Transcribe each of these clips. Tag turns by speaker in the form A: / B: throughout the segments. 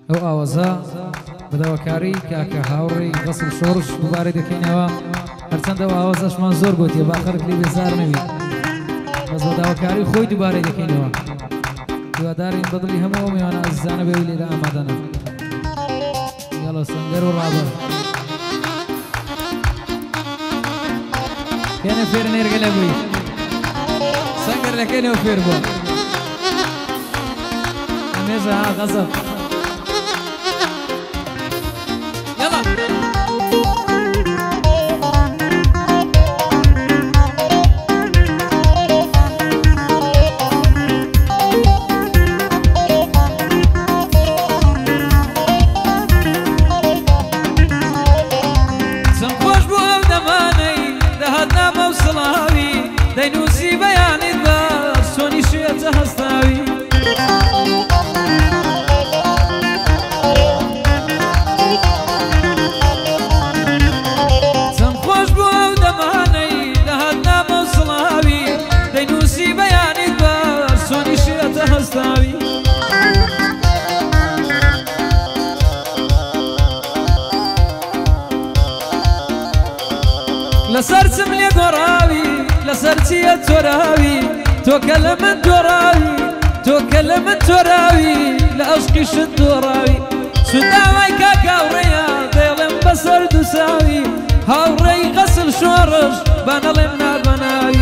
A: ئەو ئاوازە بەداواکاری کاکە هاوڕێی غەسڵ شۆڕش دووبارەی دەکەینەوە هەرچەندە ئەو ئاوازەشمان زۆر گوتیە با خەڵک لێ بێزار نەوی بەس بەداواکاری خۆی دووبارەی دەکەینەوە هیوادارین بەدڵی هەموو ئەو میوانە ئازیزانە بێ و لێرە ئامادەنە یاڵە سەنگەر و ڕابەر کێنە فێر نێرگە لە بووی سەنگەر لەکەینەوە فێر بووە ئەمێژە ها غەزەب
B: لسرسم لي قراوي لسرتي التراوي توكل من تراوي توكل من تراوي لأشقش الدراوي سداوي كاكاوريا ضيلم بصر دساوي هاوري غسل شورش بنالم نار بناوي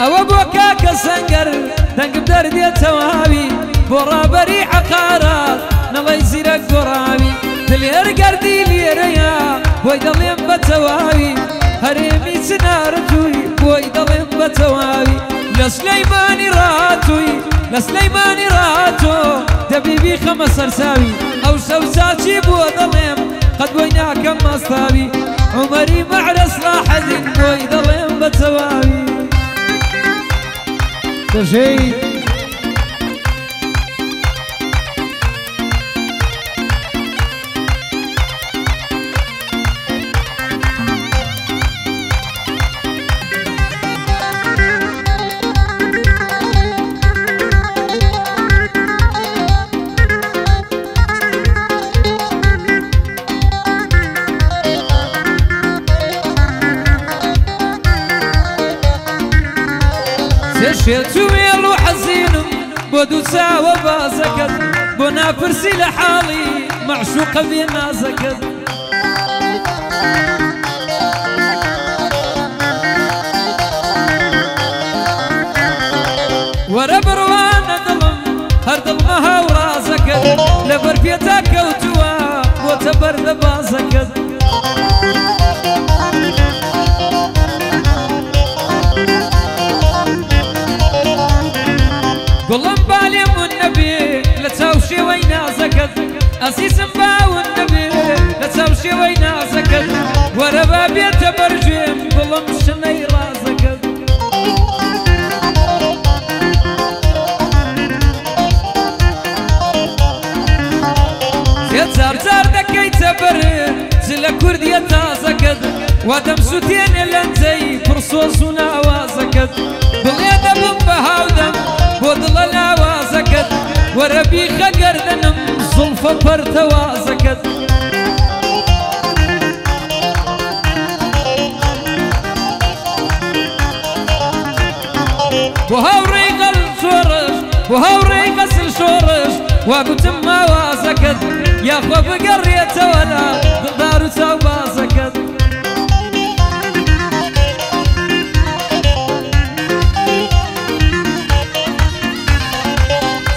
B: او ابو كاكا سنقر دنق دردي التواوي برابري عقارات نالي زيرك قراوي دلير قردي ليريا ويدلم بتواوي هرمي سنارتوي ويدلم بتواوي لسليماني راتوي لسليماني راتو دبيبي خمس سرساوي او سوساتي بودلم قد ويناك مصطاوي عمري معرس راح الدين ويدلم بتواوي
A: تجي
B: شيتو يلو حزينم بودوسا وبازكت بنا فرسي لحالي معشوقة في نازكت ورا بروانا ظلم هرد المها ورازكت لبر بيتك وتوا وتبر لبازكت قلن بالي والنبي لا تساوشي وين زكت اسيس باو النبي لا تساوشي وين زكت ورا بابي تبرجم قلن شني رازكت زيت زار زار دكي تبرد زل كردية تازكت ودم سوتين لنزي فرصوص ونوازكت بليد بمبها ودم بودل العوازكت وربي خقر ذنم صلفة برتوازكت وهوري غل شورش وهوري غسل شورش وقلت ما وازكت يا خو بقرية ولا دار توازكت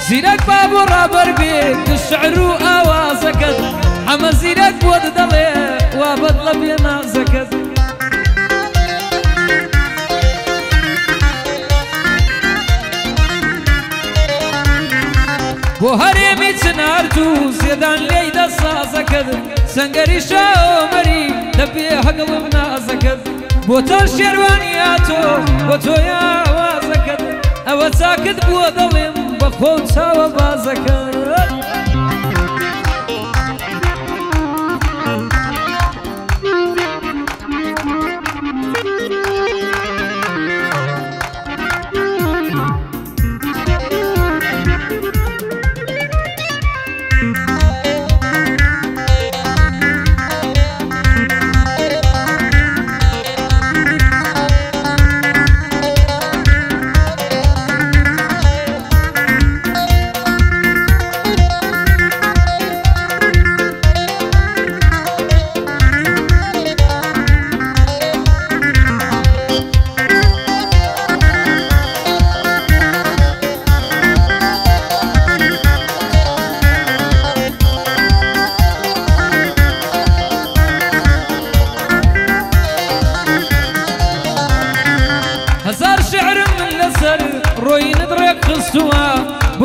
B: زينك بابو رابر بيك الشعر وآوازكت حما زينك بود دلي وابدل بينازكت بو هريمي تنارتو زيدان ليدا صازكت سنقري شاومري لبي حقل بنازكت بو تل شيروانياتو بوتو يا وازكت او ساكت بو دلي بخوت سوا بازكت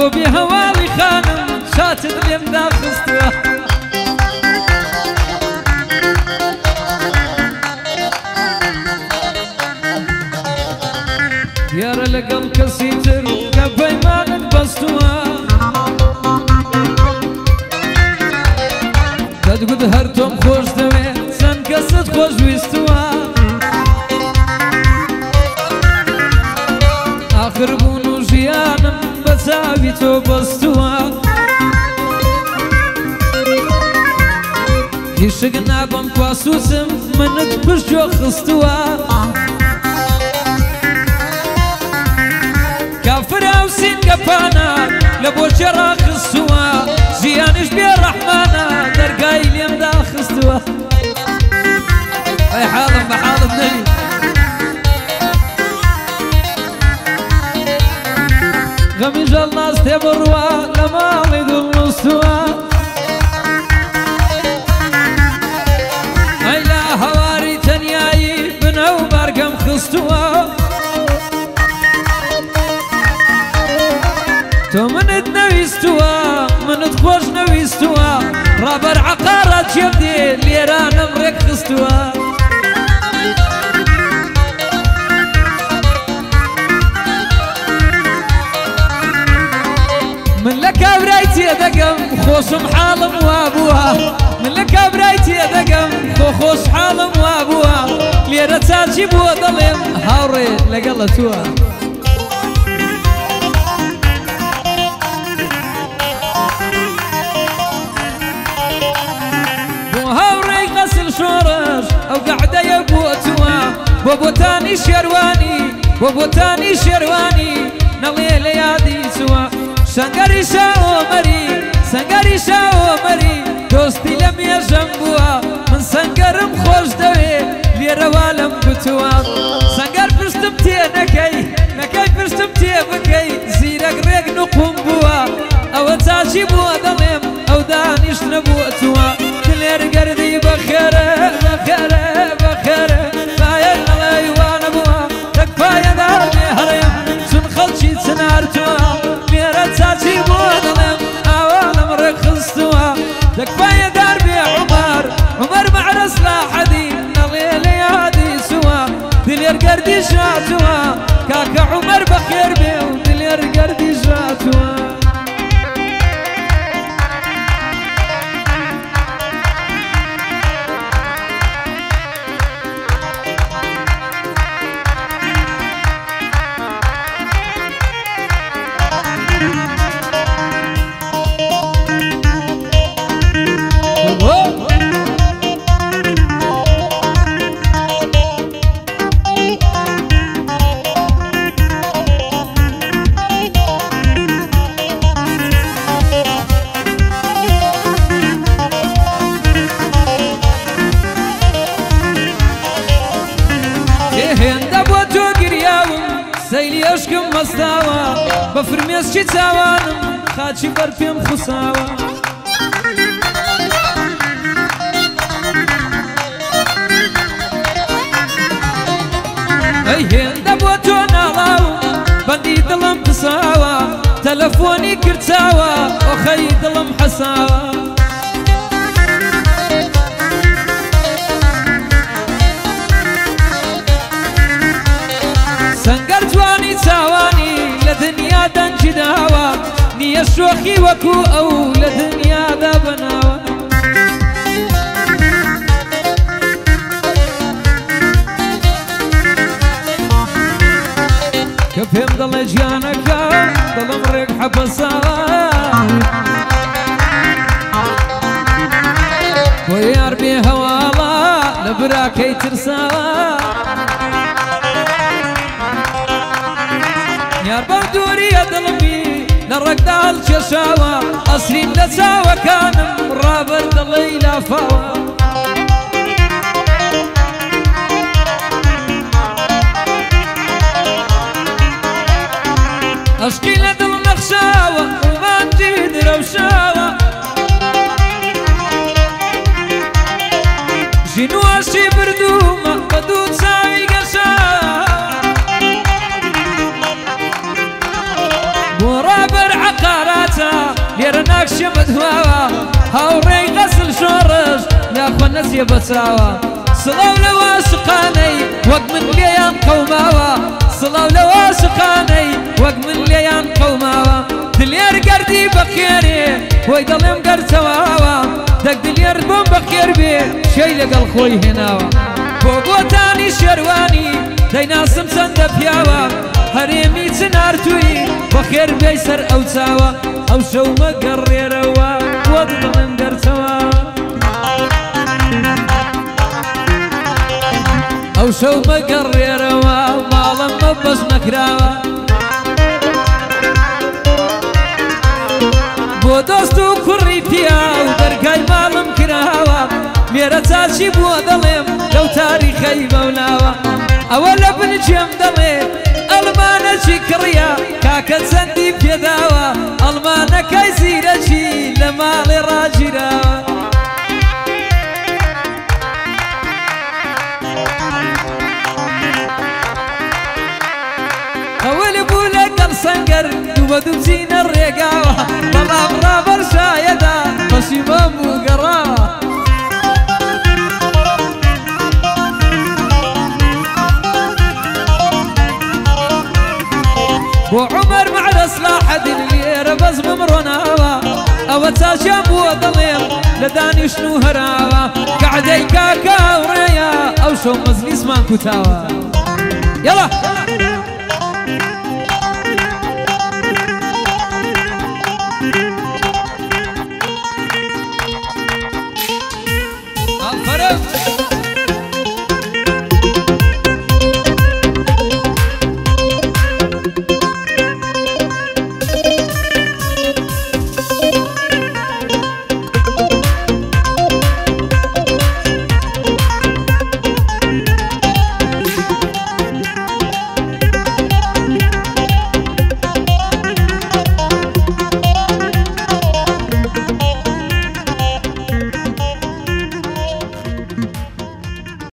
B: بۆ بێ هەواڵی خانم شاتت لێم داخستووە یارە لەگەڵ کەسی تر کە پەیمانت بەستووە دەتگوت هەر تۆم خۆش دەوێت چەند کەست خۆش ویستووە آخر بوون و ژیانم بە چاوی تۆ بەستووە هیشک نابم کواسوسم منت پشتۆ خستووە کافر ئەوسین گەپانە لە بۆ جێڕا خستووە ژیانش بێ ڕەحمانە دەرگای لێم داخستووە ئەی حاڵم بە حاڵت نەبی غەمی ژەڵ ناز تێبڕوە لە ماڵی دڵنووسووە ئەی لە هەواری تەنیایی بنە و بەرگەم خستووە تۆ منت نەویستووە منت خۆش نەویستووە ڕابەر عەقارەت جێم دێ لێرانم ڕێک خستووە من لە کابرای تێدەگەم خۆشم حاڵم وابووە من لە کابرای تێدەگەم خۆش حاڵم وابووە لێرە چاچی بۆ دەڵێم هاوڕێ لەگەڵە تووە شۆڕش ئەو گەعدەیە بۆتووە بۆ بۆتانی شێروانی بۆ بۆتانی شێروانی نەڵێ لە یادی چووە سەنگەری شاوەمەری سەنگەری شاوەمەری دۆستی لە مێژەم بووە من سەنگەرم خۆش دەوێ لێرەوا لەم بتووە سەنگەر پشتم تێ نەکەی نەکەی پشتم تێ بکەی زیرەک ڕێک نوقم بووە ئەوە چاچی بووە دەڵێم ئەو دانیش نەبووەتووە دلێرگەردی بەخێرە بەخێرە بەخێرە باەر نەڵێی وانە بووە تەکپایەدار لێ هەڵێم چون خەڵکی چنارتووە لێرە چاچی بووە دەڵێم ئاوا لەم ڕێک خستووە تەکپایەدار بێ عومەر مەعرەس لا حەدی نەڵێ لە یادی چووە دلێرگەردی ژاتووە کاکە عومەر بەخێر بێ و دلێرگەردی ژاتووە سەیلی عشقم مەستاوە بە فرمێسکی چاوانم خاچی بەر پێم خوساوە ئەی هێندە بۆ تۆ ناڵاوم بەندی دڵم پساوە تەلەفۆنی کردچاوە ئۆخەی دڵم حەساوە سەنگەر جوانی چاوانی لە دنیا دەنجی داوە نییە شۆخی وەکو ئەو لە دنیادا بەناوە کە پێم دەڵێ گیانەکە دڵم ڕێک حەبەساوە بۆ یار بێ هەواڵە لە براکەی ترساوە یار بەو دووریە دڵمی لە ڕێکدا هەڵکێشاوە ئەسرین لە چاوەکانم ڕابەر دڵی لافاوە ئەشقی لە دڵ نەخشاوە ومانجی درەوشاوە ژینواشی بردوومە بە دوو چاوی گەشاوە بۆ ڕابەر عەقا نەخشەمە دواوە هاوڕێی غەسل شۆڕش یاخۆ نەچێ بەچاوە سڵاو لە واشقانەی وەک من لێیان قەوماوە سڵاو لە واشقانەی وەک من لێیان قەوماوە دلێر گەردی بەخێرێ وەی دەڵێم گەرچەواوە دەک دلێر بۆم بەخێر بێ شەی لەگەڵ خۆی هێناوە بۆ بۆتانی شێروانی دەیناسم چەندە پیاوە هەرێمی چنارتووی بەخێر بێی سەر ئەو چاوە ئەو شەو مەگەڕێرەوە بۆ دڵێم گەرچەوە ئەو شەو مەگەڕێرەوە ماڵم مەبەش نەکراوە بۆ دۆست و کوڕی پیا و دەرگای ماڵم کراوە مێرە چاچی بووە دەڵێم لەو تاریخەی بەوناوە ئەوە لە بنجێم دەڵێ ئەڵمانەکی کڕیە کاکە چەندی پێداوە ئەڵمانەکەی زیرەکی لە ماڵێ ڕاگیراوە ئەوەل بوو لەگەڵ سەنگەر دوو بە دوو بچینە ڕێگاوە بەڵام ڕابەر شایەدا پەشیمان بوو گەڕاوە بۆ عومەر مەعرە سلاحەدین لێرە بەزمم ڕۆناوە ئەوە چاچیان بووە دەڵێم لە دانیشتن و هەراوە کەعدەی کاکە هاوڕێیە ئەو شەو مەجلیسمان کوتاوە یەڵا